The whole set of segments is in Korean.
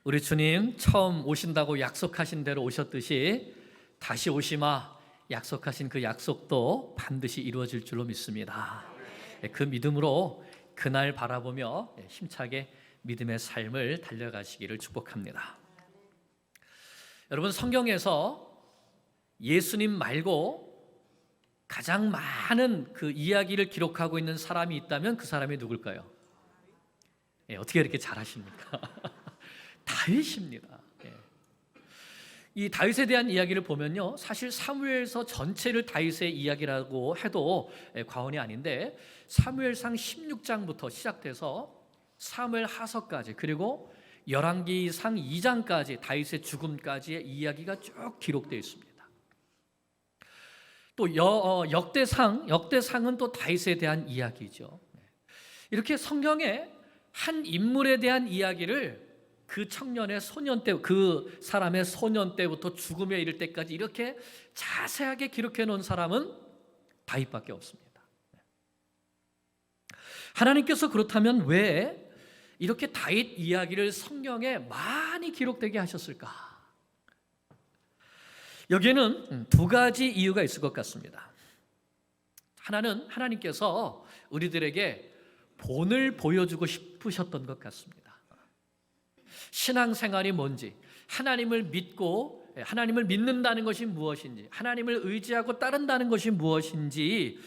우리 주님 처음 오신다고 약속하신 대로 오셨듯이 다시 오시마 약속하신 그 약속도 반드시 이루어질 줄로 믿습니다. 그 믿음으로 그날 바라보며 힘차게 믿음의 삶을 달려가시기를 축복합니다. 여러분, 성경에서 예수님 말고 가장 많은 그 이야기를 기록하고 있는 사람이 있다면 그 사람이 누굴까요? 어떻게 이렇게 잘하십니까? 다윗입니다. 이 다윗에 대한 이야기를 보면요, 사실 사무엘서 전체를 다윗의 이야기라고 해도 과언이 아닌데 사무엘상 16장부터 시작돼서 사무엘 하서까지, 그리고 열왕기상 2장까지 다윗의 죽음까지의 이야기가 쭉 기록되어 있습니다. 또 역대상은 또 다윗에 대한 이야기죠. 이렇게 성경에 한 인물에 대한 이야기를 그 청년의 소년 때, 그 사람의 소년 때부터 죽음에 이를 때까지 이렇게 자세하게 기록해 놓은 사람은 다윗밖에 없습니다. 하나님께서 그렇다면 왜 이렇게 다윗 이야기를 성경에 많이 기록되게 하셨을까? 여기에는 두 가지 이유가 있을 것 같습니다. 하나는 하나님께서 우리들에게 본을 보여주고 싶으셨던 것 같습니다. 신앙생활이 뭔지, 하나님을 믿고 하나님을 믿는다는 것이 무엇인지, 하나님을 의지하고 따른다는 것이 무엇인지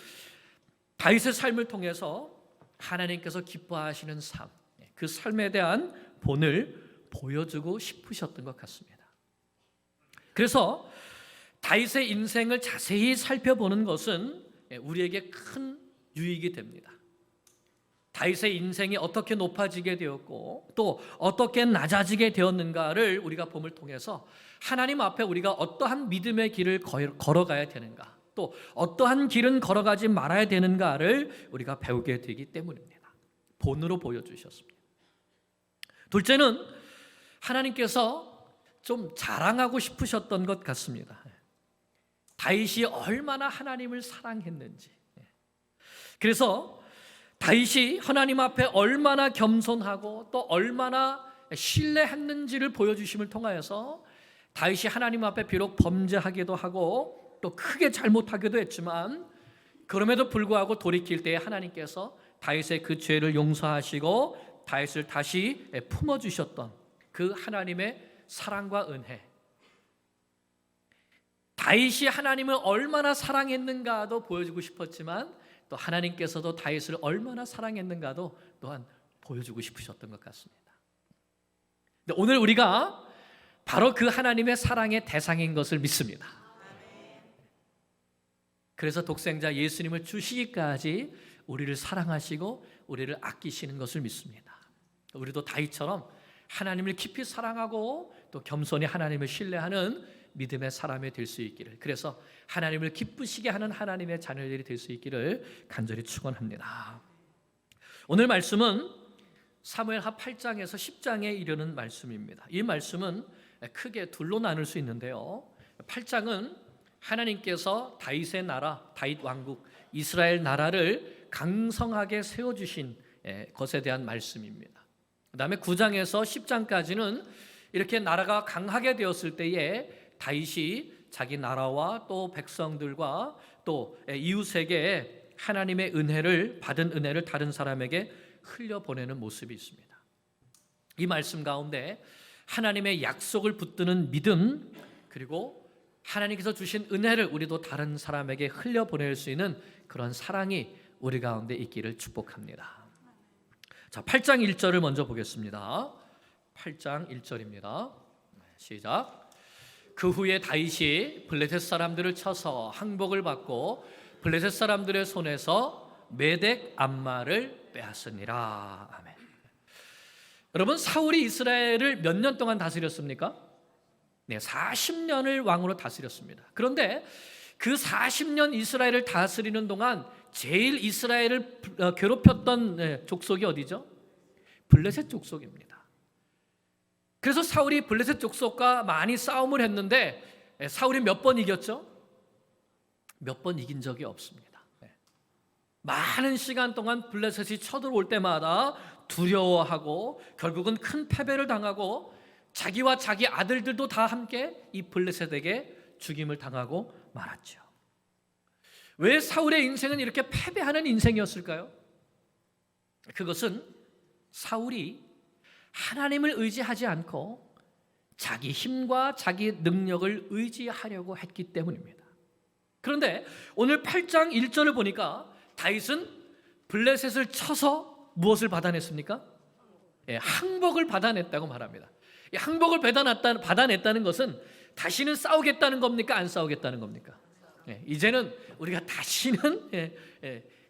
다윗의 삶을 통해서 하나님께서 기뻐하시는 삶, 그 삶에 대한 본을 보여주고 싶으셨던 것 같습니다. 그래서 다윗의 인생을 자세히 살펴보는 것은 우리에게 큰 유익이 됩니다. 다윗의 인생이 어떻게 높아지게 되었고 또 어떻게 낮아지게 되었는가를 우리가 봄을 통해서 하나님 앞에 우리가 어떠한 믿음의 길을 걸어가야 되는가, 또 어떠한 길은 걸어가지 말아야 되는가를 우리가 배우게 되기 때문입니다. 본으로 보여주셨습니다. 둘째는 하나님께서 좀 자랑하고 싶으셨던 것 같습니다. 다윗이 얼마나 하나님을 사랑했는지, 그래서 다윗이 하나님 앞에 얼마나 겸손하고 또 얼마나 신뢰했는지를 보여주심을 통하여서 다윗이 하나님 앞에 비록 범죄하기도 하고 또 크게 잘못하기도 했지만 그럼에도 불구하고 돌이킬 때에 하나님께서 다윗의 그 죄를 용서하시고 다윗을 다시 품어주셨던 그 하나님의 사랑과 은혜, 다윗이 하나님을 얼마나 사랑했는가도 보여주고 싶었지만 또 하나님께서도 다윗을 얼마나 사랑했는가도 또한 보여주고 싶으셨던 것 같습니다. 근데 오늘 우리가 바로 그 하나님의 사랑의 대상인 것을 믿습니다. 그래서 독생자 예수님을 주시기까지 우리를 사랑하시고 우리를 아끼시는 것을 믿습니다. 우리도 다윗처럼 하나님을 깊이 사랑하고 또 겸손히 하나님을 신뢰하는 믿음의 사람이 될 수 있기를, 그래서 하나님을 기쁘시게 하는 하나님의 자녀들이 될 수 있기를 간절히 축원합니다. 오늘 말씀은 사무엘하 8장에서 10장에 이르는 말씀입니다. 이 말씀은 크게 둘로 나눌 수 있는데요, 8장은 하나님께서 다윗의 나라, 다윗 왕국, 이스라엘 나라를 강성하게 세워주신 것에 대한 말씀입니다. 그 다음에 9장에서 10장까지는 이렇게 나라가 강하게 되었을 때에 다윗이 자기 나라와 또 백성들과 또 이웃에게 하나님의 은혜를 받은 은혜를 다른 사람에게 흘려보내는 모습이 있습니다. 이 말씀 가운데 하나님의 약속을 붙드는 믿음, 그리고 하나님께서 주신 은혜를 우리도 다른 사람에게 흘려보낼 수 있는 그런 사랑이 우리 가운데 있기를 축복합니다. 자, 8장 1절을 먼저 보겠습니다. 8장 1절입니다. 시작. 그 후에 다윗이 블레셋 사람들을 쳐서 항복을 받고 블레셋 사람들의 손에서 메덱 암마를 빼앗으니라. 아멘. 여러분, 사울이 이스라엘을 몇 년 동안 다스렸습니까? 네, 40년을 왕으로 다스렸습니다. 그런데 그 40년 이스라엘을 다스리는 동안 제일 이스라엘을 괴롭혔던 족속이 어디죠? 블레셋 족속입니다. 그래서 사울이 블레셋 족속과 많이 싸움을 했는데 사울이 몇 번 이겼죠? 몇 번 이긴 적이 없습니다. 많은 시간 동안 블레셋이 쳐들어올 때마다 두려워하고 결국은 큰 패배를 당하고 자기와 자기 아들들도 다 함께 이 블레셋에게 죽임을 당하고 말았죠. 왜 사울의 인생은 이렇게 패배하는 인생이었을까요? 그것은 사울이 하나님을 의지하지 않고 자기 힘과 자기 능력을 의지하려고 했기 때문입니다. 그런데 오늘 8장 1절을 보니까 다윗은 블레셋을 쳐서 무엇을 받아냈습니까? 항복을 받아냈다고 말합니다. 이 항복을 받아냈다는 것은 다시는 싸우겠다는 겁니까? 안 싸우겠다는 겁니까? 이제는 우리가 다시는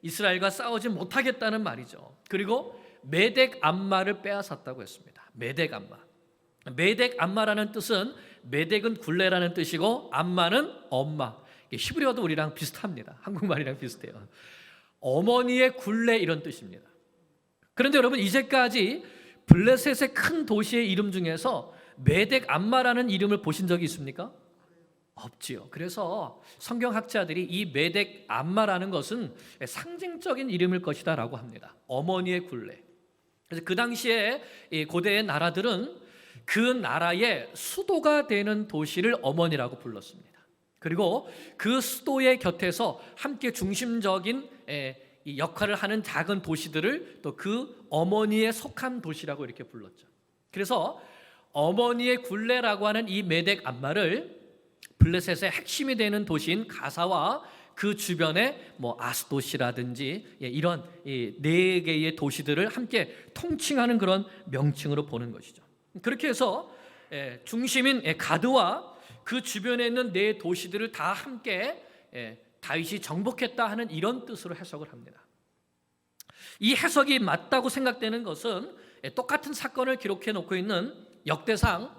이스라엘과 싸우지 못하겠다는 말이죠. 그리고 메덱 암마를 빼앗았다고 했습니다. 메덱 암마. 메덱 암마라는 뜻은, 메덱은 굴레라는 뜻이고 암마는 엄마. 히브리어도 우리랑 비슷합니다. 한국말이랑 비슷해요. 어머니의 굴레, 이런 뜻입니다. 그런데 여러분, 이제까지 블레셋의 큰 도시의 이름 중에서 메덱 암마라는 이름을 보신 적이 있습니까? 없지요. 그래서 성경학자들이 이 메덱 암마라는 것은 상징적인 이름일 것이다 라고 합니다. 어머니의 굴레. 그래서 그 당시에 이 고대의 나라들은 그 나라의 수도가 되는 도시를 어머니라고 불렀습니다. 그리고 그 수도의 곁에서 함께 중심적인 이 역할을 하는 작은 도시들을 또 그 어머니에 속한 도시라고 이렇게 불렀죠. 그래서 어머니의 굴레라고 하는 이 메덱 암마를 블레셋의 핵심이 되는 도시인 가사와 그 주변에 아스도시라든지 이런 네 개의 도시들을 함께 통칭하는 그런 명칭으로 보는 것이죠. 그렇게 해서 중심인 가드와 그 주변에 있는 네 도시들을 다 함께 다윗이 정복했다 하는 이런 뜻으로 해석을 합니다. 이 해석이 맞다고 생각되는 것은 똑같은 사건을 기록해 놓고 있는 역대상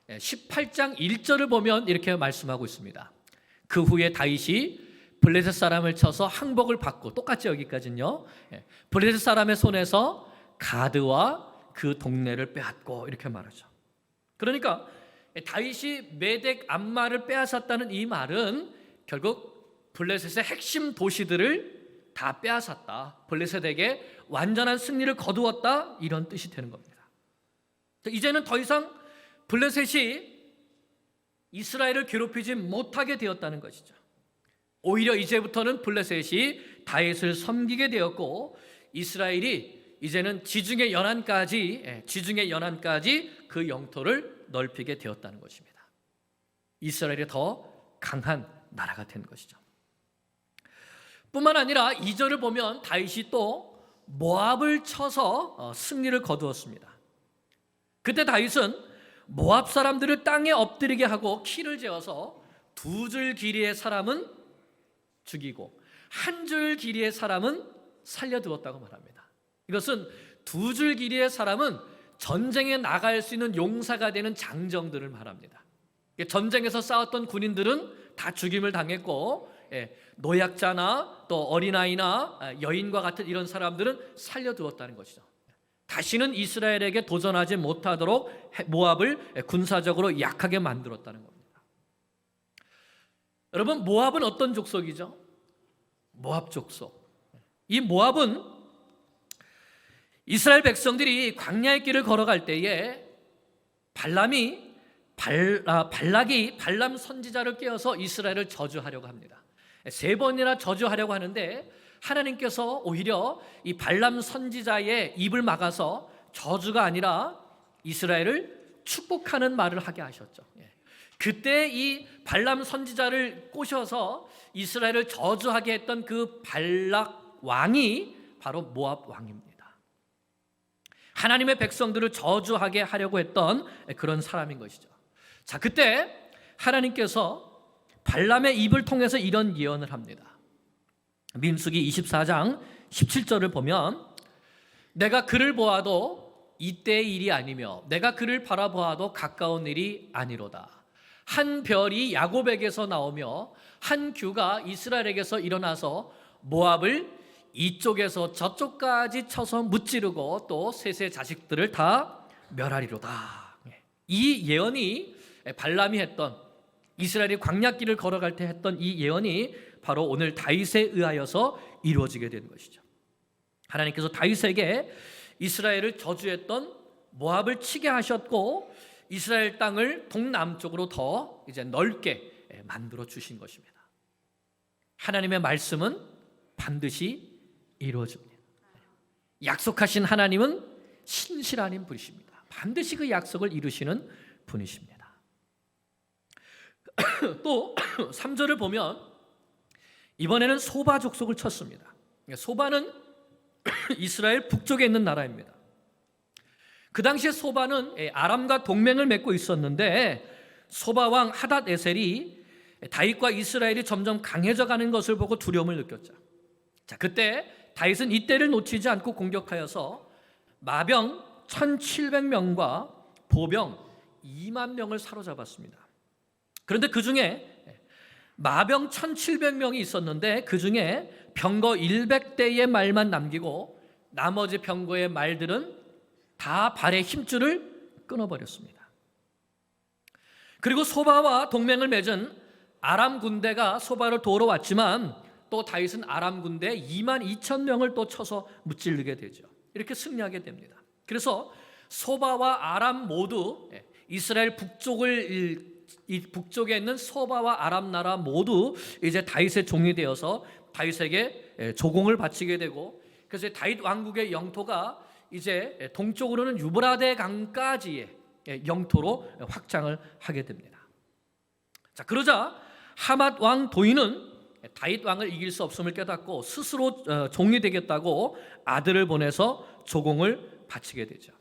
18장 1절을 보면 이렇게 말씀하고 있습니다. 그 후에 다윗이 블레셋 사람을 쳐서 항복을 받고, 똑같이 여기까지는요, 블레셋 사람의 손에서 가드와 그 동네를 빼앗고, 이렇게 말하죠. 그러니까 다윗이 메덱 암마를 빼앗았다는 이 말은 결국 블레셋의 핵심 도시들을 다 빼앗았다, 블레셋에게 완전한 승리를 거두었다, 이런 뜻이 되는 겁니다. 이제는 더 이상 블레셋이 이스라엘을 괴롭히지 못하게 되었다는 것이죠. 오히려 이제부터는 블레셋이 다윗을 섬기게 되었고, 이스라엘이 이제는 지중해 연안까지 그 영토를 넓히게 되었다는 것입니다. 이스라엘이 더 강한 나라가 된 것이죠. 뿐만 아니라 2절을 보면 다윗이 또 모압을 쳐서 승리를 거두었습니다. 그때 다윗은 모압 사람들을 땅에 엎드리게 하고 키를 재어서 2줄 길이의 사람은 죽이고 1줄 길이의 사람은 살려두었다고 말합니다. 이것은 2줄 길이의 사람은 전쟁에 나갈 수 있는 용사가 되는 장정들을 말합니다. 전쟁에서 싸웠던 군인들은 다 죽임을 당했고, 노약자나 또 어린아이나 여인과 같은 이런 사람들은 살려두었다는 것이죠. 다시는 이스라엘에게 도전하지 못하도록 모압을 군사적으로 약하게 만들었다는 겁니다. 여러분, 모압은 어떤 족속이죠? 모압 족속. 이 모압은 이스라엘 백성들이 광야의 길을 걸어갈 때에 발락이 발람 선지자를 깨워서 이스라엘을 저주하려고 합니다. 3번이나 저주하려고 하는데 하나님께서 오히려 이 발람 선지자의 입을 막아서 저주가 아니라 이스라엘을 축복하는 말을 하게 하셨죠. 그때 이 발람 선지자를 꼬셔서 이스라엘을 저주하게 했던 그 발락 왕이 바로 모압 왕입니다. 하나님의 백성들을 저주하게 하려고 했던 그런 사람인 것이죠. 자, 그때 하나님께서 발람의 입을 통해서 이런 예언을 합니다. 민수기 24장 17절을 보면, 내가 그를 보아도 이때의 일이 아니며 내가 그를 바라보아도 가까운 일이 아니로다. 한 별이 야곱에게서 나오며 한 규가 이스라엘에게서 일어나서 모압을 이쪽에서 저쪽까지 쳐서 무찌르고 또 셋의 자식들을 다 멸하리로다. 이 예언이 발람이 했던, 이스라엘이 광야길을 걸어갈 때 했던 이 예언이 바로 오늘 다윗에 의하여서 이루어지게 된 것이죠. 하나님께서 다윗에게 이스라엘을 저주했던 모압을 치게 하셨고, 이스라엘 땅을 동남쪽으로 더 이제 넓게 만들어 주신 것입니다. 하나님의 말씀은 반드시 이루어집니다. 약속하신 하나님은 신실하신 분이십니다. 반드시 그 약속을 이루시는 분이십니다. 또 3절을 보면 이번에는 소바 족속을 쳤습니다. 소바는 이스라엘 북쪽에 있는 나라입니다. 그 당시에 소바는 아람과 동맹을 맺고 있었는데 소바 왕 하닷 에셀이 다윗과 이스라엘이 점점 강해져 가는 것을 보고 두려움을 느꼈죠. 자, 그때 다윗은 이때를 놓치지 않고 공격하여서 마병 1,700명과 보병 2만 명을 사로잡았습니다. 그런데 그 중에 마병 1,700명이 있었는데 그 중에 병거 100대의 말만 남기고 나머지 병거의 말들은 다 발의 힘줄을 끊어버렸습니다. 그리고 소바와 동맹을 맺은 아람 군대가 소바를 도우러 왔지만 또 다윗은 아람 군대 2만 2천 명을 또 쳐서 무찌르게 되죠. 이렇게 승리하게 됩니다. 그래서 소바와 아람 모두 이스라엘 북쪽에 있는 소바와 아람 나라 모두 이제 다윗의 종이 되어서 다윗에게 조공을 바치게 되고, 그래서 다윗 왕국의 영토가 이제 동쪽으로는 유브라데 강까지의 영토로 확장을 하게 됩니다. 자, 그러자 하맛 왕 도인은 다윗 왕을 이길 수 없음을 깨닫고 스스로 종이 되겠다고 아들을 보내서 조공을 바치게 되죠.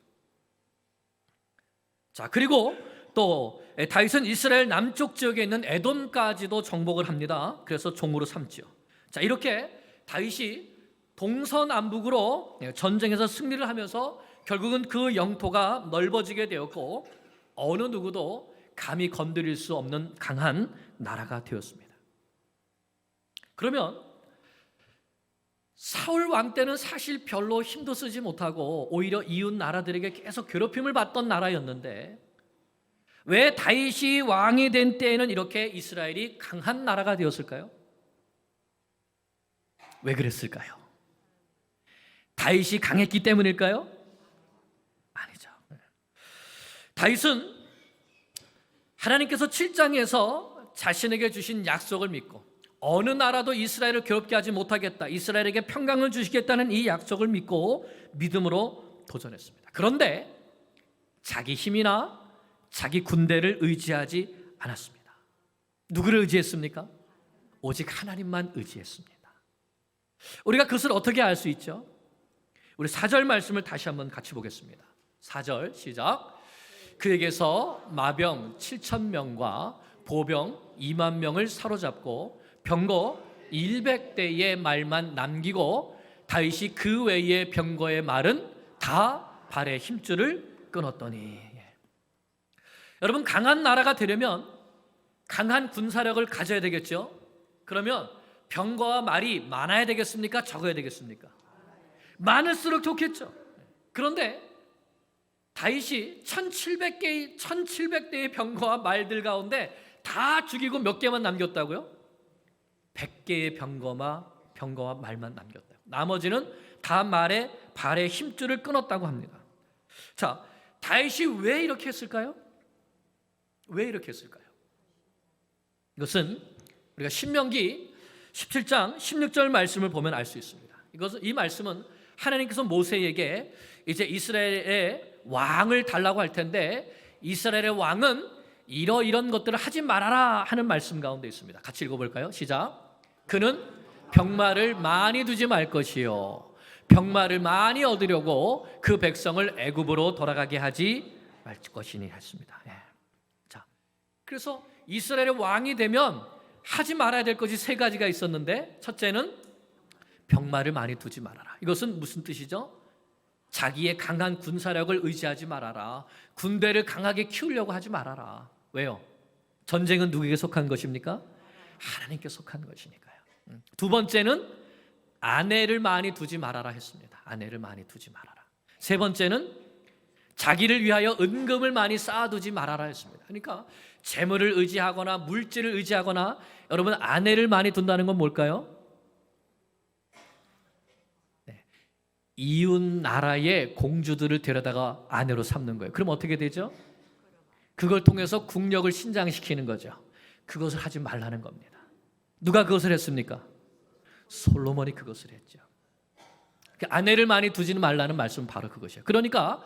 자, 그리고 또 다윗은 이스라엘 남쪽 지역에 있는 에돔까지도 정복을 합니다. 그래서 종으로 삼지요. 자, 이렇게 다윗이 동서남북으로 전쟁에서 승리를 하면서 결국은 그 영토가 넓어지게 되었고 어느 누구도 감히 건드릴 수 없는 강한 나라가 되었습니다. 그러면 사울 왕 때는 사실 별로 힘도 쓰지 못하고 오히려 이웃 나라들에게 계속 괴롭힘을 받던 나라였는데 왜 다윗이 왕이 된 때에는 이렇게 이스라엘이 강한 나라가 되었을까요? 왜 그랬을까요? 다윗이 강했기 때문일까요? 아니죠. 다윗은 하나님께서 7장에서 자신에게 주신 약속을 믿고 어느 나라도 이스라엘을 괴롭게 하지 못하겠다, 이스라엘에게 평강을 주시겠다는 이 약속을 믿고 믿음으로 도전했습니다. 그런데 자기 힘이나 자기 군대를 의지하지 않았습니다. 누구를 의지했습니까? 오직 하나님만 의지했습니다. 우리가 그것을 어떻게 알 수 있죠? 우리 4절 말씀을 다시 한번 같이 보겠습니다. 4절 시작. 그에게서 마병 7,000명과 보병 2만 명을 사로잡고 병거 100대의 말만 남기고 다윗이 그 외의 병거의 말은 다 발의 힘줄을 끊었더니. 여러분, 강한 나라가 되려면 강한 군사력을 가져야 되겠죠. 그러면 병거와 말이 많아야 되겠습니까? 적어야 되겠습니까? 많을수록 좋겠죠. 그런데 다윗이 1,700대의 병거와 말들 가운데 다 죽이고 몇 개만 남겼다고요? 100개의 병거와 말만 남겼다고. 나머지는 다 발의 힘줄을 끊었다고 합니다. 자, 다윗이 왜 이렇게 했을까요? 왜 이렇게 했을까요? 이것은 우리가 신명기 17장 16절 말씀을 보면 알 수 있습니다. 이 말씀은 하나님께서 모세에게 이제 이스라엘의 왕을 달라고 할 텐데 이스라엘의 왕은 이런 것들을 하지 말아라 하는 말씀 가운데 있습니다. 같이 읽어볼까요? 시작. 그는 병마를 많이 두지 말 것이요 병마를 많이 얻으려고 그 백성을 애굽으로 돌아가게 하지 말 것이니 했습니다. 자, 그래서 이스라엘의 왕이 되면 하지 말아야 될 것이 세 가지가 있었는데 첫째는 병마를 많이 두지 말아라. 이것은 무슨 뜻이죠? 자기의 강한 군사력을 의지하지 말아라. 군대를 강하게 키우려고 하지 말아라. 왜요? 전쟁은 누구에게 속한 것입니까? 하나님께 속한 것이니까요. 두 번째는 아내를 많이 두지 말아라 했습니다. 아내를 많이 두지 말아라. 세 번째는 자기를 위하여 은금을 많이 쌓아두지 말아라 했습니다. 그러니까 재물을 의지하거나 물질을 의지하거나, 여러분 아내를 많이 둔다는 건 뭘까요? 이웃 나라의 공주들을 데려다가 아내로 삼는 거예요. 그럼 어떻게 되죠? 그걸 통해서 국력을 신장시키는 거죠. 그것을 하지 말라는 겁니다. 누가 그것을 했습니까? 솔로몬이 그것을 했죠. 아내를 많이 두지는 말라는 말씀은 바로 그것이에요. 그러니까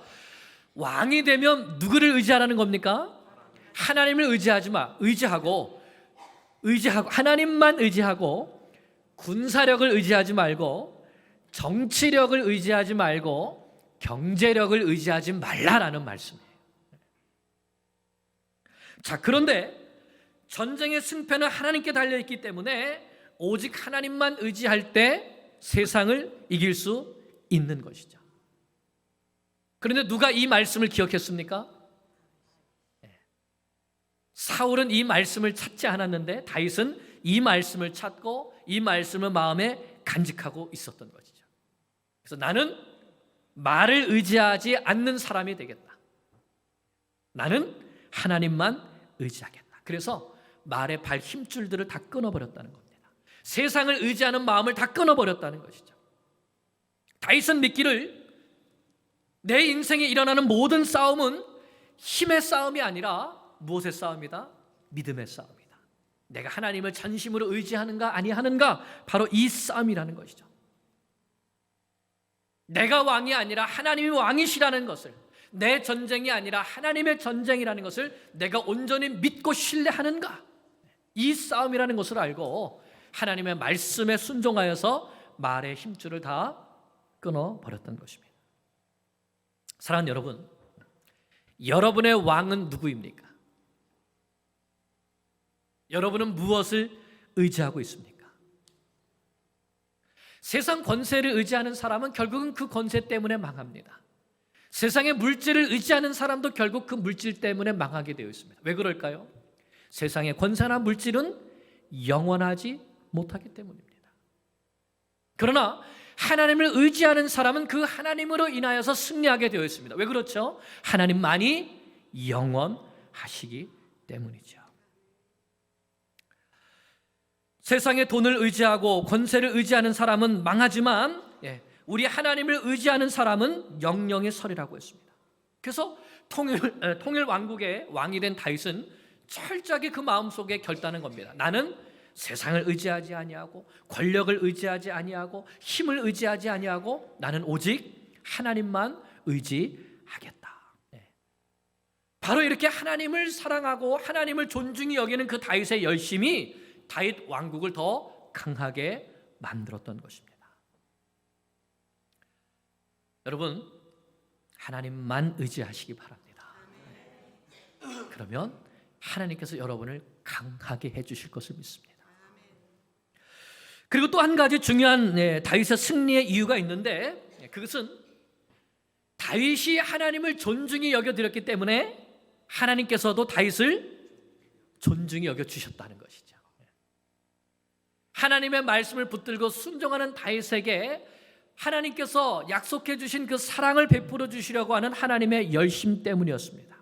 왕이 되면 누구를 의지하라는 겁니까? 하나님을 의지하지 마. 의지하고 하나님만 의지하고, 군사력을 의지하지 말고, 정치력을 의지하지 말고, 경제력을 의지하지 말라라는 말씀이에요. 자, 그런데 전쟁의 승패는 하나님께 달려있기 때문에 오직 하나님만 의지할 때 세상을 이길 수 있는 것이죠. 그런데 누가 이 말씀을 기억했습니까? 사울은 이 말씀을 찾지 않았는데 다윗은 이 말씀을 찾고 이 말씀을 마음에 간직하고 있었던 것이죠. 그래서 나는 말을 의지하지 않는 사람이 되겠다. 나는 하나님만 의지하겠다. 그래서 말의 발 힘줄들을 다 끊어버렸다는 겁니다. 세상을 의지하는 마음을 다 끊어버렸다는 것이죠. 다윗은 믿기를 내 인생에 일어나는 모든 싸움은 힘의 싸움이 아니라 무엇의 싸움이다? 믿음의 싸움이다. 내가 하나님을 전심으로 의지하는가 아니하는가, 바로 이 싸움이라는 것이죠. 내가 왕이 아니라 하나님이 왕이시라는 것을, 내 전쟁이 아니라 하나님의 전쟁이라는 것을 내가 온전히 믿고 신뢰하는가, 이 싸움이라는 것을 알고 하나님의 말씀에 순종하여서 말의 힘줄을 다 끊어버렸던 것입니다. 사랑하는 여러분, 여러분의 왕은 누구입니까? 여러분은 무엇을 의지하고 있습니까? 세상 권세를 의지하는 사람은 결국은 그 권세 때문에 망합니다. 세상의 물질을 의지하는 사람도 결국 그 물질 때문에 망하게 되어 있습니다. 왜 그럴까요? 세상의 권세나 물질은 영원하지 못하기 때문입니다. 그러나 하나님을 의지하는 사람은 그 하나님으로 인하여서 승리하게 되어 있습니다. 왜 그렇죠? 하나님만이 영원하시기 때문이죠. 세상의 돈을 의지하고 권세를 의지하는 사람은 망하지만 우리 하나님을 의지하는 사람은 영영의 설이라고 했습니다. 그래서 통일 왕국의 왕이 된 다윗은 철저하게 그 마음속에 결단한 겁니다. 나는 세상을 의지하지 아니하고, 권력을 의지하지 아니하고, 힘을 의지하지 아니하고, 나는 오직 하나님만 의지하겠다. 바로 이렇게 하나님을 사랑하고 하나님을 존중히 여기는 그 다윗의 열심이 다윗 왕국을 더 강하게 만들었던 것입니다. 여러분, 하나님만 의지하시기 바랍니다. 그러면 하나님께서 여러분을 강하게 해주실 것을 믿습니다. 그리고 또 한 가지 중요한 다윗의 승리의 이유가 있는데, 그것은 다윗이 하나님을 존중히 여겨드렸기 때문에 하나님께서도 다윗을 존중히 여겨주셨다는 것이죠. 하나님의 말씀을 붙들고 순종하는 다윗에게 하나님께서 약속해 주신 그 사랑을 베풀어 주시려고 하는 하나님의 열심 때문이었습니다.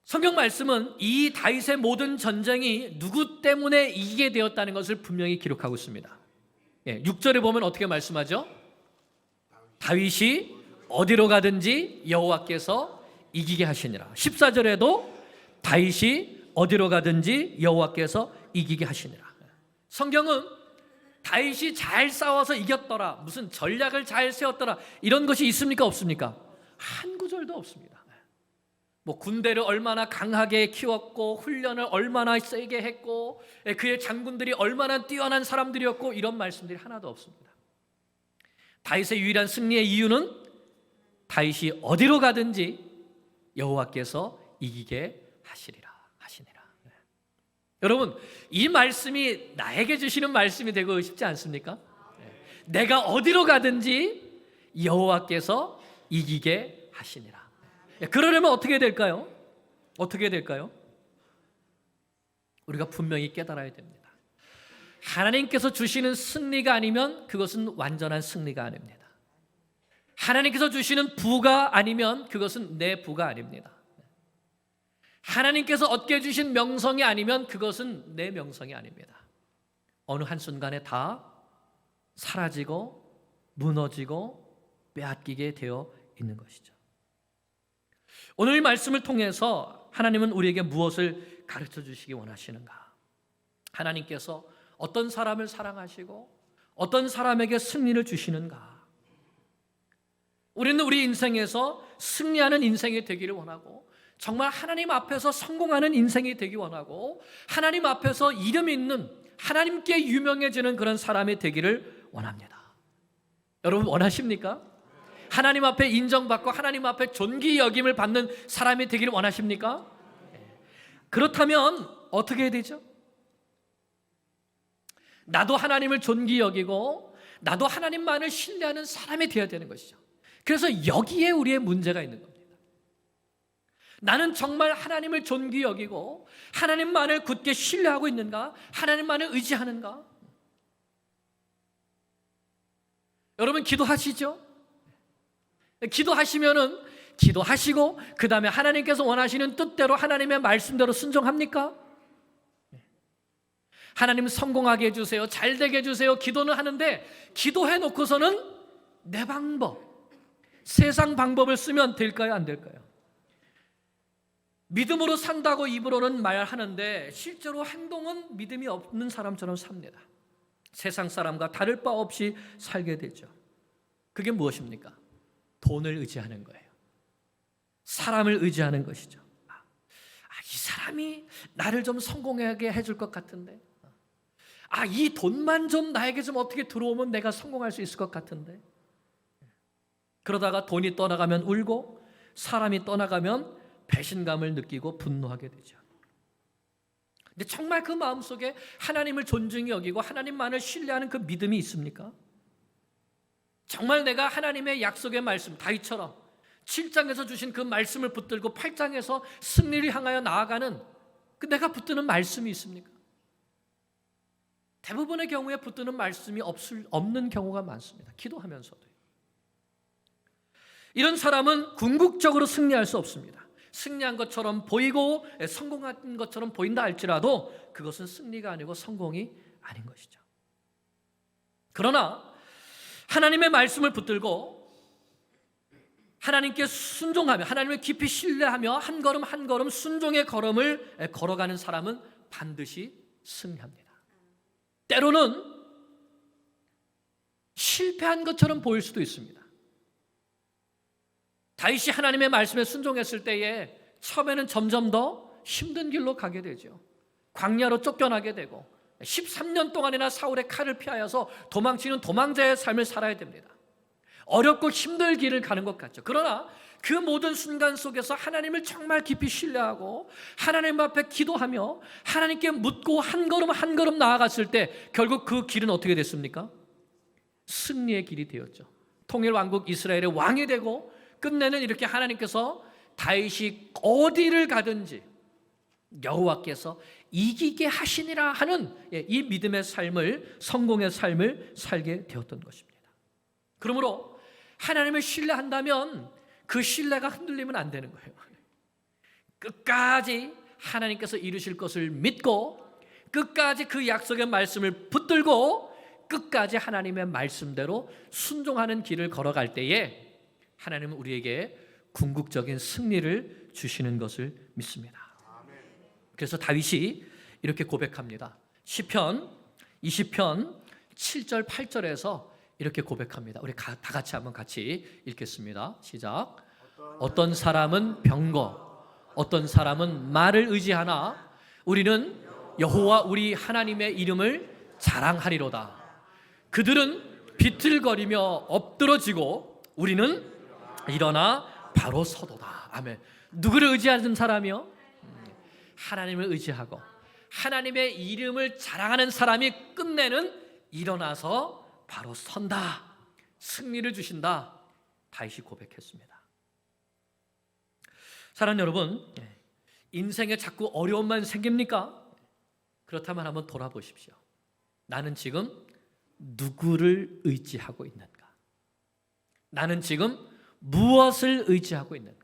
성경 말씀은 이 다윗의 모든 전쟁이 누구 때문에 이기게 되었다는 것을 분명히 기록하고 있습니다. 6절에 보면 어떻게 말씀하죠? 다윗이 어디로 가든지 여호와께서 이기게 하시니라. 14절에도 다윗이 어디로 가든지 여호와께서 이기게 하시니라. 성경은 다윗이 잘 싸워서 이겼더라, 무슨 전략을 잘 세웠더라, 이런 것이 있습니까 없습니까? 한 구절도 없습니다. 뭐 군대를 얼마나 강하게 키웠고 훈련을 얼마나 세게 했고 그의 장군들이 얼마나 뛰어난 사람들이었고, 이런 말씀들이 하나도 없습니다. 다윗의 유일한 승리의 이유는 다윗이 어디로 가든지 여호와께서 이기게 하시리라. 여러분, 이 말씀이 나에게 주시는 말씀이 되고 싶지 않습니까? 내가 어디로 가든지 여호와께서 이기게 하시니라. 그러려면 어떻게 될까요? 어떻게 될까요? 우리가 분명히 깨달아야 됩니다. 하나님께서 주시는 승리가 아니면 그것은 완전한 승리가 아닙니다. 하나님께서 주시는 부가 아니면 그것은 내 부가 아닙니다. 하나님께서 얻게 주신 명성이 아니면 그것은 내 명성이 아닙니다. 어느 한순간에 다 사라지고 무너지고 빼앗기게 되어 있는 것이죠. 오늘 이 말씀을 통해서 하나님은 우리에게 무엇을 가르쳐 주시기 원하시는가? 하나님께서 어떤 사람을 사랑하시고 어떤 사람에게 승리를 주시는가? 우리는 우리 인생에서 승리하는 인생이 되기를 원하고 정말 하나님 앞에서 성공하는 인생이 되기 원하고 하나님 앞에서 이름 있는 하나님께 유명해지는 그런 사람이 되기를 원합니다. 여러분 원하십니까? 하나님 앞에 인정받고 하나님 앞에 존귀 여김을 받는 사람이 되기를 원하십니까? 그렇다면 어떻게 해야 되죠? 나도 하나님을 존귀 여기고 나도 하나님만을 신뢰하는 사람이 되어야 되는 것이죠. 그래서 여기에 우리의 문제가 있는 겁니다. 나는 정말 하나님을 존귀 여기고 하나님만을 굳게 신뢰하고 있는가? 하나님만을 의지하는가? 여러분 기도하시죠? 기도하시면은 기도하시고 그 다음에 하나님께서 원하시는 뜻대로 하나님의 말씀대로 순종합니까? 하나님 성공하게 해주세요, 잘 되게 해주세요 기도는 하는데 기도해 놓고서는 내 방법, 세상 방법을 쓰면 될까요? 안 될까요? 믿음으로 산다고 입으로는 말하는데 실제로 행동은 믿음이 없는 사람처럼 삽니다. 세상 사람과 다를 바 없이 살게 되죠. 그게 무엇입니까? 돈을 의지하는 거예요. 사람을 의지하는 것이죠. 이 사람이 나를 좀 성공하게 해줄 것 같은데, 이 돈만 좀 나에게 좀 어떻게 들어오면 내가 성공할 수 있을 것 같은데. 그러다가 돈이 떠나가면 울고 사람이 떠나가면 배신감을 느끼고 분노하게 되죠. 근데 정말 그 마음속에 하나님을 존중히 여기고 하나님만을 신뢰하는 그 믿음이 있습니까? 정말 내가 하나님의 약속의 말씀, 다윗처럼 7장에서 주신 그 말씀을 붙들고 8장에서 승리를 향하여 나아가는 그 내가 붙드는 말씀이 있습니까? 대부분의 경우에 붙드는 말씀이 없는 경우가 많습니다. 기도하면서도. 이런 사람은 궁극적으로 승리할 수 없습니다. 승리한 것처럼 보이고 성공한 것처럼 보인다 할지라도 그것은 승리가 아니고 성공이 아닌 것이죠. 그러나 하나님의 말씀을 붙들고 하나님께 순종하며 하나님을 깊이 신뢰하며 한 걸음 한 걸음 순종의 걸음을 걸어가는 사람은 반드시 승리합니다. 때로는 실패한 것처럼 보일 수도 있습니다. 다윗이 하나님의 말씀에 순종했을 때에 처음에는 점점 더 힘든 길로 가게 되죠. 광야로 쫓겨나게 되고 13년 동안이나 사울의 칼을 피하여서 도망치는 도망자의 삶을 살아야 됩니다. 어렵고 힘든 길을 가는 것 같죠. 그러나 그 모든 순간 속에서 하나님을 정말 깊이 신뢰하고 하나님 앞에 기도하며 하나님께 묻고 한 걸음 한 걸음 나아갔을 때 결국 그 길은 어떻게 됐습니까? 승리의 길이 되었죠. 통일왕국 이스라엘의 왕이 되고 끝내는 이렇게 하나님께서 다윗이 어디를 가든지 여호와께서 이기게 하시니라 하는 이 믿음의 삶을, 성공의 삶을 살게 되었던 것입니다. 그러므로 하나님을 신뢰한다면 그 신뢰가 흔들리면 안 되는 거예요. 끝까지 하나님께서 이루실 것을 믿고 끝까지 그 약속의 말씀을 붙들고 끝까지 하나님의 말씀대로 순종하는 길을 걸어갈 때에 하나님은 우리에게 궁극적인 승리를 주시는 것을 믿습니다. 그래서 다윗이 이렇게 고백합니다. 시편 20편 7절 8절에서 이렇게 고백합니다. 우리 다 같이 한번 같이 읽겠습니다. 시작. 어떤 사람은 병거, 어떤 사람은 말을 의지하나 우리는 여호와 우리 하나님의 이름을 자랑하리로다. 그들은 비틀거리며 엎드러지고 우리는 일어나 바로 서도다. 아멘. 누구를 의지하는 사람이요? 하나님을 의지하고 하나님의 이름을 자랑하는 사람이 끝내는 일어나서 바로 선다. 승리를 주신다. 다윗이 고백했습니다. 사랑하는 여러분, 인생에 자꾸 어려움만 생깁니까? 그렇다면 한번 돌아보십시오. 나는 지금 누구를 의지하고 있는가? 나는 지금 무엇을 의지하고 있는가?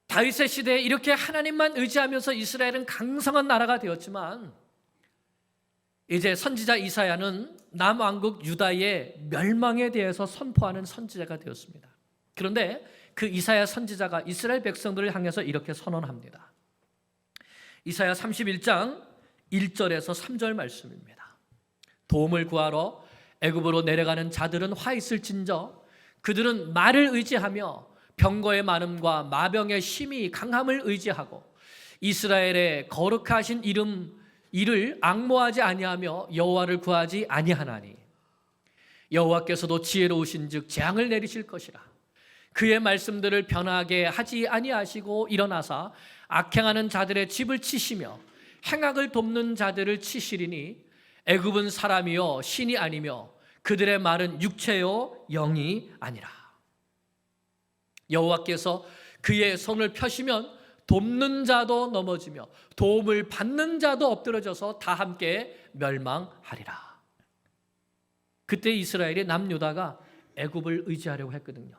다윗의 시대에 이렇게 하나님만 의지하면서 이스라엘은 강성한 나라가 되었지만 이제 선지자 이사야는 남왕국 유다의 멸망에 대해서 선포하는 선지자가 되었습니다. 그런데 그 이사야 선지자가 이스라엘 백성들을 향해서 이렇게 선언합니다. 이사야 31장 1절에서 3절 말씀입니다. 도움을 구하러 애굽으로 내려가는 자들은 화 있을진저 그들은 말을 의지하며 병거의 많음과 마병의 심히 강함을 의지하고 이스라엘의 거룩하신 이를 앙모하지 아니하며 여호와를 구하지 아니하나니 여호와께서도 지혜로우신즉 재앙을 내리실 것이라. 그의 말씀들을 변하게 하지 아니하시고 일어나사 악행하는 자들의 집을 치시며 행악을 돕는 자들을 치시리니 애굽은 사람이요 신이 아니며 그들의 말은 육체요 영이 아니라. 여호와께서 그의 손을 펴시면 돕는 자도 넘어지며 도움을 받는 자도 엎드러져서 다 함께 멸망하리라. 그때 이스라엘이 남유다가 애굽을 의지하려고 했거든요.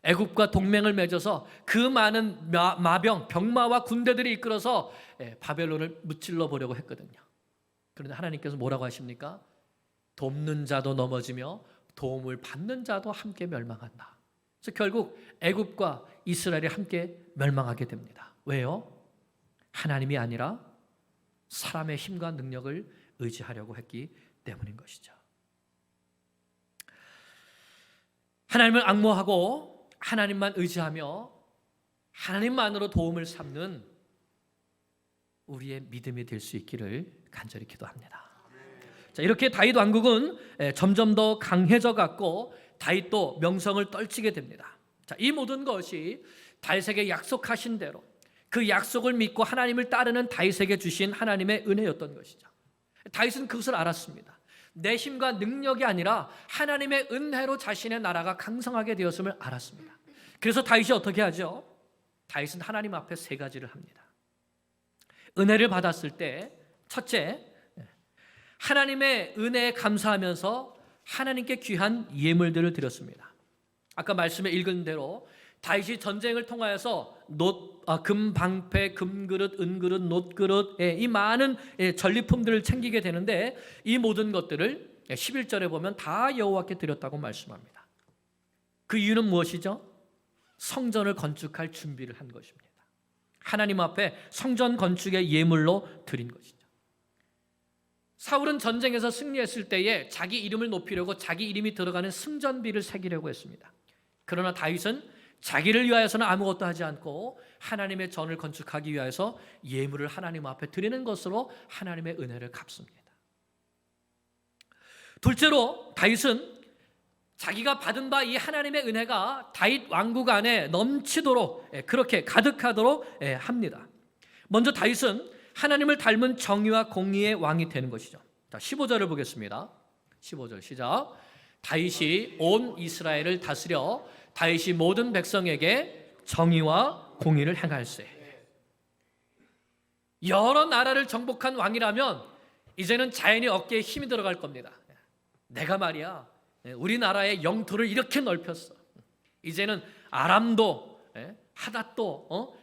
애굽과 동맹을 맺어서 그 많은 마병, 병마와 군대들이 이끌어서 바벨론을 무찔러 보려고 했거든요. 그런데 하나님께서 뭐라고 하십니까? 돕는 자도 넘어지며 도움을 받는 자도 함께 멸망한다. 그래서 결국 애굽과 이스라엘이 함께 멸망하게 됩니다. 왜요? 하나님이 아니라 사람의 힘과 능력을 의지하려고 했기 때문인 것이죠. 하나님을 앙모하고 하나님만 의지하며 하나님만으로 도움을 삼는 우리의 믿음이 될 수 있기를 간절히 기도합니다. 자, 이렇게 다윗 왕국은 점점 더 강해져 갔고 다윗도 명성을 떨치게 됩니다. 자, 이 모든 것이 다윗에게 약속하신 대로 그 약속을 믿고 하나님을 따르는 다윗에게 주신 하나님의 은혜였던 것이죠. 다윗은 그것을 알았습니다. 내 힘과 능력이 아니라 하나님의 은혜로 자신의 나라가 강성하게 되었음을 알았습니다. 그래서 다윗이 어떻게 하죠? 다윗은 하나님 앞에 세 가지를 합니다. 은혜를 받았을 때 첫째, 하나님의 은혜에 감사하면서 하나님께 귀한 예물들을 드렸습니다. 아까 말씀에 읽은 대로 다윗이 전쟁을 통하여서 금방패, 금그릇, 은그릇, 놋그릇, 이 많은 전리품들을 챙기게 되는데 이 모든 것들을 11절에 보면 다 여호와께 드렸다고 말씀합니다. 그 이유는 무엇이죠? 성전을 건축할 준비를 한 것입니다. 하나님 앞에 성전 건축의 예물로 드린 것이죠. 사울은 전쟁에서 승리했을 때에 자기 이름을 높이려고 자기 이름이 들어가는 승전비를 새기려고 했습니다. 그러나 다윗은 자기를 위하여서는 아무것도 하지 않고 하나님의 전을 건축하기 위해서 예물을 하나님 앞에 드리는 것으로 하나님의 은혜를 갚습니다. 둘째로 다윗은 자기가 받은 바 이 하나님의 은혜가 다윗 왕국 안에 넘치도록 그렇게 가득하도록 합니다. 먼저 다윗은 하나님을 닮은 정의와 공의의 왕이 되는 것이죠. 자, 15절을 보겠습니다. 15절 시작. 다윗이 온 이스라엘을 다스려 다윗이 모든 백성에게 정의와 공의를 행할세. 여러 나라를 정복한 왕이라면 이제는 자연히 어깨에 힘이 들어갈 겁니다. 내가 말이야 우리나라의 영토를 이렇게 넓혔어. 이제는 아람도 하닷도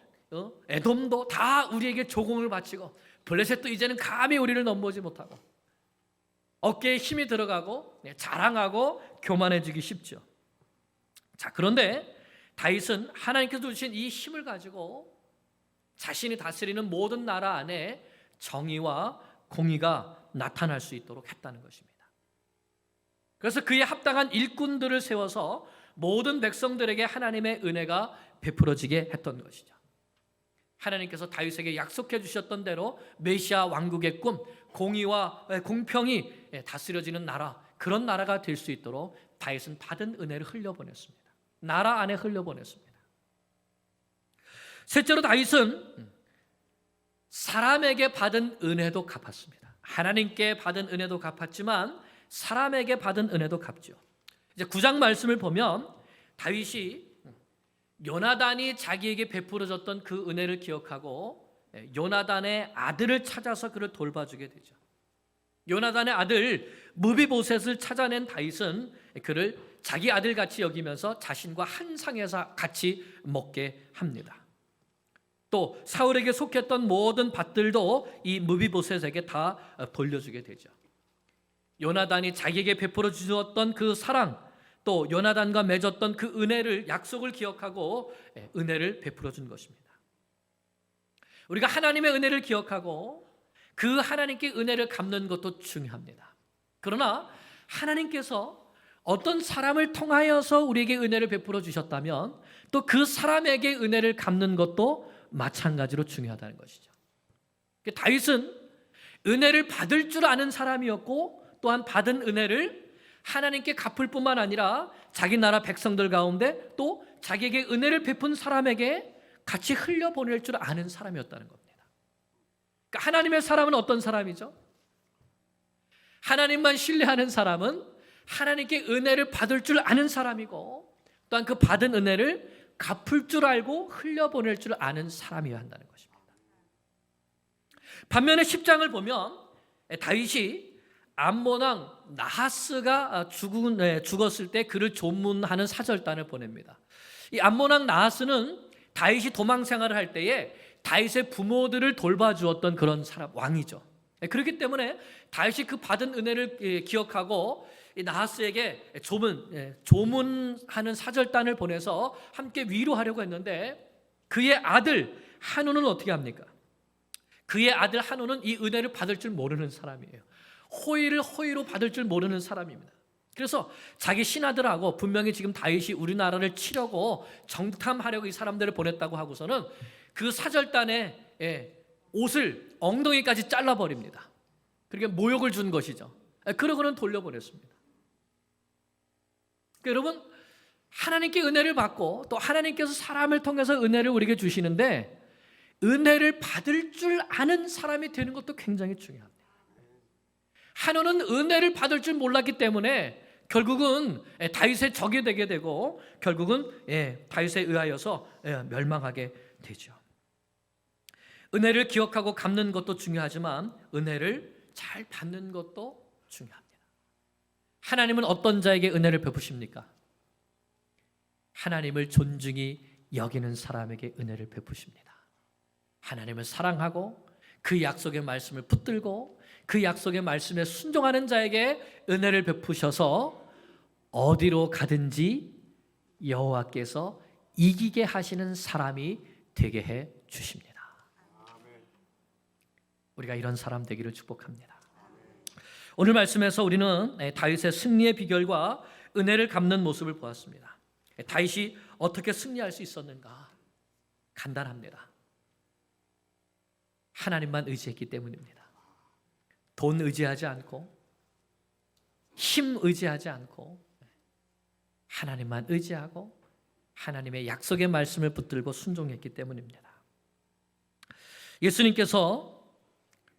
에돔도 다 우리에게 조공을 바치고 블레셋도 이제는 감히 우리를 넘보지 못하고 어깨에 힘이 들어가고 자랑하고 교만해지기 쉽죠. 자, 그런데 다윗은 하나님께서 주신 이 힘을 가지고 자신이 다스리는 모든 나라 안에 정의와 공의가 나타날 수 있도록 했다는 것입니다. 그래서 그에 합당한 일꾼들을 세워서 모든 백성들에게 하나님의 은혜가 베풀어지게 했던 것이죠. 하나님께서 다윗에게 약속해 주셨던 대로 메시아 왕국의 꿈, 공의와 공평이 다스려지는 나라, 그런 나라가 될 수 있도록 다윗은 받은 은혜를 흘려보냈습니다. 나라 안에 흘려보냈습니다. 셋째로 다윗은 사람에게 받은 은혜도 갚았습니다. 하나님께 받은 은혜도 갚았지만 사람에게 받은 은혜도 갚죠. 이제 9장 말씀을 보면 다윗이 요나단이 자기에게 베풀어줬던 그 은혜를 기억하고 요나단의 아들을 찾아서 그를 돌봐주게 되죠. 요나단의 아들 무비보셋을 찾아낸 다윗은 그를 자기 아들같이 여기면서 자신과 한 상에서 같이 먹게 합니다. 또 사울에게 속했던 모든 밭들도 이 무비보셋에게 다 돌려주게 되죠. 요나단이 자기에게 베풀어 주었던 그 사랑, 또 요나단과 맺었던 그 은혜를, 약속을 기억하고 은혜를 베풀어 준 것입니다. 우리가 하나님의 은혜를 기억하고 그 하나님께 은혜를 갚는 것도 중요합니다. 그러나 하나님께서 어떤 사람을 통하여서 우리에게 은혜를 베풀어 주셨다면 또 그 사람에게 은혜를 갚는 것도 마찬가지로 중요하다는 것이죠. 다윗은 은혜를 받을 줄 아는 사람이었고, 또한 받은 은혜를 하나님께 갚을 뿐만 아니라 자기 나라 백성들 가운데 또 자기에게 은혜를 베푼 사람에게 같이 흘려보낼 줄 아는 사람이었다는 겁니다. 그러니까 하나님의 사람은 어떤 사람이죠? 하나님만 신뢰하는 사람은 하나님께 은혜를 받을 줄 아는 사람이고, 또한 그 받은 은혜를 갚을 줄 알고 흘려보낼 줄 아는 사람이어야 한다는 것입니다. 반면에 10장을 보면 다윗이 암몬 왕 나하스가 죽었을 때 그를 조문하는 사절단을 보냅니다. 이 암몬 왕 나하스는 다윗이 도망 생활을 할 때에 다윗의 부모들을 돌봐주었던 그런 사람, 왕이죠. 그렇기 때문에 다윗이 그 받은 은혜를 기억하고 나하스에게 조문하는 사절단을 보내서 함께 위로하려고 했는데, 그의 아들 한우는 어떻게 합니까? 그의 아들 한우는 이 은혜를 받을 줄 모르는 사람이에요. 호의를 호의로 받을 줄 모르는 사람입니다. 그래서 자기 신하들하고 분명히 지금 다윗이 우리나라를 치려고 정탐하려고 이 사람들을 보냈다고 하고서는 그 사절단의 옷을 엉덩이까지 잘라버립니다. 그러니까 모욕을 준 것이죠. 그러고는 돌려보냈습니다. 여러분, 하나님께 은혜를 받고 또 하나님께서 사람을 통해서 은혜를 우리에게 주시는데, 은혜를 받을 줄 아는 사람이 되는 것도 굉장히 중요합니다. 한우는 은혜를 받을 줄 몰랐기 때문에 결국은 다윗의 적이 되게 되고, 결국은 다윗에 의하여서 멸망하게 되죠. 은혜를 기억하고 갚는 것도 중요하지만 은혜를 잘 받는 것도 중요합니다. 하나님은 어떤 자에게 은혜를 베푸십니까? 하나님을 존중히 여기는 사람에게 은혜를 베푸십니다. 하나님을 사랑하고 그 약속의 말씀을 붙들고 그 약속의 말씀에 순종하는 자에게 은혜를 베푸셔서 어디로 가든지 여호와께서 이기게 하시는 사람이 되게 해 주십니다. 우리가 이런 사람 되기를 축복합니다. 오늘 말씀에서 우리는 다윗의 승리의 비결과 은혜를 갚는 모습을 보았습니다. 다윗이 어떻게 승리할 수 있었는가? 간단합니다. 하나님만 의지했기 때문입니다. 돈 의지하지 않고, 힘 의지하지 않고, 하나님만 의지하고 하나님의 약속의 말씀을 붙들고 순종했기 때문입니다. 예수님께서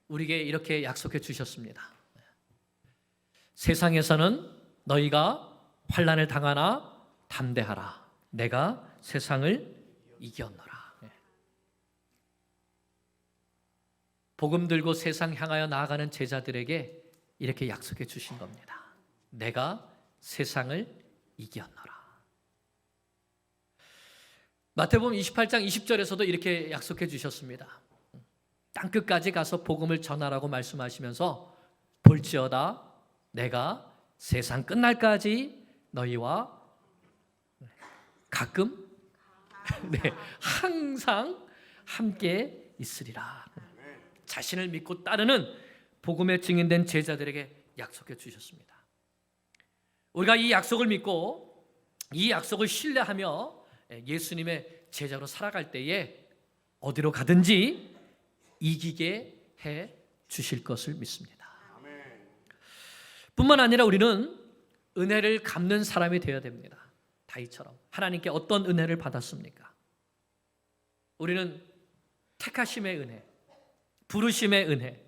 우리에게 이렇게 약속해 주셨습니다. 세상에서는 너희가 환난을 당하나 담대하라. 내가 세상을 이겼노라. 복음 들고 세상 향하여 나아가는 제자들에게 이렇게 약속해 주신 겁니다. 내가 세상을 이겼노라. 마태복음 28장 20절에서도 이렇게 약속해 주셨습니다. 땅끝까지 가서 복음을 전하라고 말씀하시면서 볼지어다 내가 세상 끝날까지 너희와 가끔 항상 함께 있으리라. 자신을 믿고 따르는 복음의 증인된 제자들에게 약속해 주셨습니다. 우리가 이 약속을 믿고 이 약속을 신뢰하며 예수님의 제자로 살아갈 때에 어디로 가든지 이기게 해 주실 것을 믿습니다. 뿐만 아니라 우리는 은혜를 갚는 사람이 되어야 됩니다. 다윗처럼 하나님께 어떤 은혜를 받았습니까? 우리는 택하심의 은혜, 부르심의 은혜,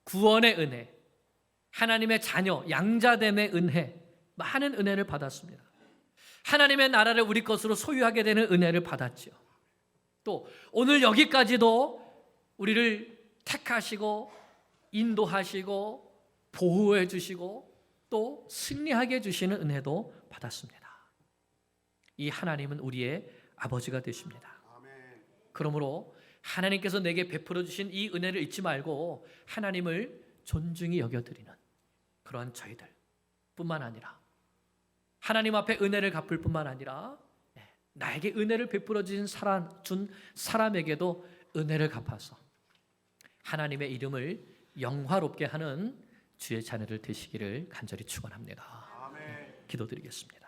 구원의 은혜, 하나님의 자녀, 양자됨의 은혜, 많은 은혜를 받았습니다. 하나님의 나라를 우리 것으로 소유하게 되는 은혜를 받았죠. 또 오늘 여기까지도 우리를 택하시고 인도하시고 보호해 주시고 또 승리하게 해주시는 은혜도 받았습니다. 이 하나님은 우리의 아버지가 되십니다. 그러므로 하나님께서 내게 베풀어 주신 이 은혜를 잊지 말고 하나님을 존중히 여겨드리는, 그러한 저희들 뿐만 아니라 하나님 앞에 은혜를 갚을 뿐만 아니라 나에게 은혜를 베풀어 준 사람에게도 은혜를 갚아서 하나님의 이름을 영화롭게 하는 주의 자녀들 되시기를 간절히 축원합니다. 기도드리겠습니다.